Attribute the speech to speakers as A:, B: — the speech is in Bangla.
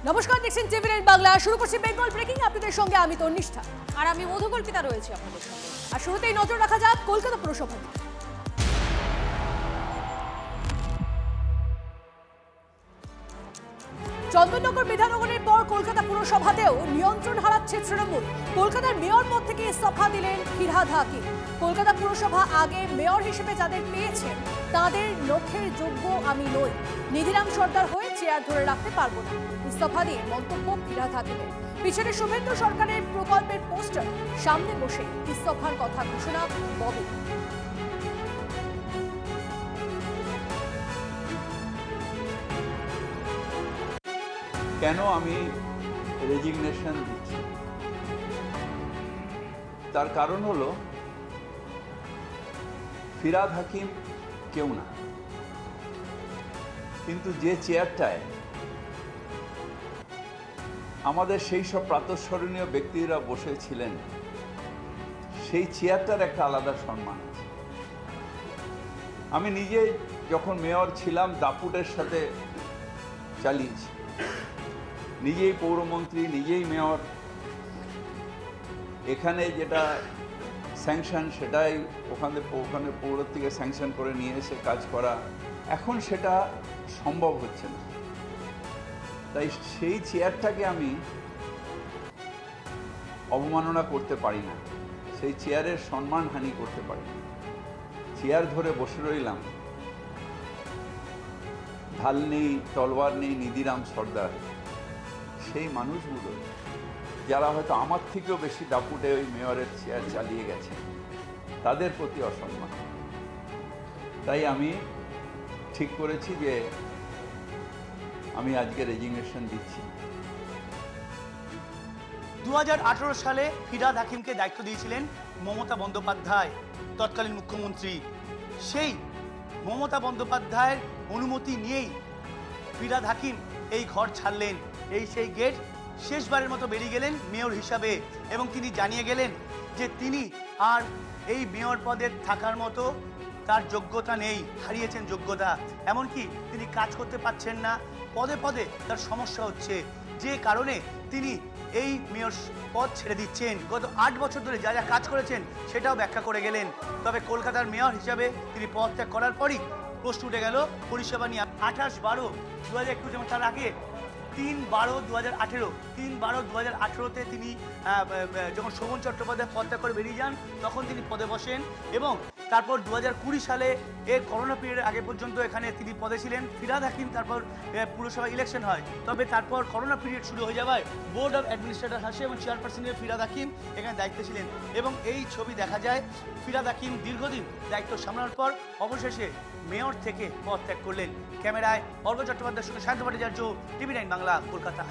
A: নমস্কার, দেখছেন টিভি9 বাংলা। শুরু করছি বেঙ্গল ব্রেকিং। আপনাদের সঙ্গে আমি তন্নিষ্ঠা
B: আর আমি মধুকল্পিতা রয়েছে আপনাদের সঙ্গে।
A: আর শুরুতেই নজর রাখা যাক কলকাতা পুরসভা। চন্দননগর বিধাননগরের পর কলকাতা পুরসভাতেও নিয়ন্ত্রণ হারাচ্ছে তৃণমূল। কলকাতার মেয়র পদ থেকে ইস্তফা দিলেন ফিরহাদ হাকিম। কলকাতা পুরসভা আগে মেয়র হিসেবে যাদের পেয়েছেন তাদের লক্ষ্যের যোগ্য আমি নই, নিধিরাম সর্দার হয়ে চেয়ার ধরে রাখতে পারবো না, ইস্তফা দিয়ে মন্তব্য ফিরহাদ হাকিমের। পিছনে শুভেন্দু সরকারের প্রকল্পের পোস্টার, সামনে বসে ইস্তফার কথা ঘোষণা ববে।
C: কেন আমি রেজিগনেশন দিচ্ছি তার কারণ হলো ফিরহাদ হাকিম কেউ না, কিন্তু যে চেয়ারটায় আমাদের সেই সব প্রাতঃস্মরণীয় ব্যক্তিরা বসেছিলেন সেই চেয়ারটার একটা আলাদা সম্মান আছে। আমি নিজে যখন মেয়র ছিলাম দাপুটের সাথে চালিয়েছি, নিজেই পৌরমন্ত্রী, নিজেই মেয়র। এখানে যেটা স্যাংশন সেটাই ওখানে পৌর থেকে স্যাংশন করে নিয়ে এসে কাজ করা, এখন সেটা সম্ভব হচ্ছে না। তাই সেই চেয়ারটাকে আমি অবমাননা করতে পারি না, সেই চেয়ারের সম্মানহানি করতে পারি না। চেয়ার ধরে বসে রইলাম, ঢাল নেই, তলোয়ার নেই, নিধিরাম সর্দার, সেই মানুষগুলো যারা হয়তো আমার থেকেও বেশি দাপুটে ওই মেয়রের চেয়ার চালিয়ে গেছে, তাদের প্রতি অসম্মান। তাই আমি ঠিক করেছি যে আমি আজকে রেজিগনেশন দিচ্ছি।
D: 2018 সালে ফিরহাদ হাকিমকে দায়িত্ব দিয়েছিলেন মমতা বন্দ্যোপাধ্যায়, তৎকালীন মুখ্যমন্ত্রী। সেই মমতা বন্দ্যোপাধ্যায়ের অনুমতি নিয়েই ফিরহাদ হাকিম এই ঘর ছাড়লেন, এই সেই গেট শেষবারের মতো বেরিয়ে গেলেন মেয়র হিসাবে, এবং তিনি জানিয়ে গেলেন যে তিনি আর এই মেয়র পদে থাকার মতো তার যোগ্যতা নেই, হারিয়েছেন যোগ্যতা। এমনকি তিনি কাজ করতে পারছেন না, পদে পদে তার সমস্যা হচ্ছে, যে কারণে তিনি এই মেয়র পদ ছেড়ে দিচ্ছেন। গত 8 বছর ধরে যা যা কাজ করেছেন সেটাও ব্যাখ্যা করে গেলেন। তবে কলকাতার মেয়র হিসাবে তিনি পদত্যাগ করার পরই প্রশ্ন উঠে গেল পরিষেবা নিয়ে। 28/12/2021, যেমন তার আগে 3/12/2018, 3/12/2018-তে তিনি যখন শোভন চট্টোপাধ্যায় পদত্যাগ করে বেরিয়ে যান তখন তিনি পদে বসেন, এবং তারপর 2020 সালে এর করোনা পিরিয়ডের আগে পর্যন্ত এখানে তিনি পদে ছিলেন ফিরহাদ হাকিম। তারপর পুরসভা ইলেকশন হয়, তবে তারপর করোনা পিরিয়ড শুরু হয়ে যাওয়ায় বোর্ড অফ অ্যাডমিনিস্ট্রেটর হাসে এবং চেয়ারপারসনের ফিরহাদ হাকিম এখানে দায়িত্বে ছিলেন। এবং এই ছবি দেখা যায় ফিরহাদ হাকিম দীর্ঘদিন দায়িত্ব সামলানোর পর অবশেষে মেয়র থেকে পদত্যাগ করলেন। ক্যামেরায় অর্ঘ্য চট্টোপাধ্যায়ের সঙ্গে সায়ন্ত ভট্টাচার্য, টিভি9 বাংলা, কলকাতা।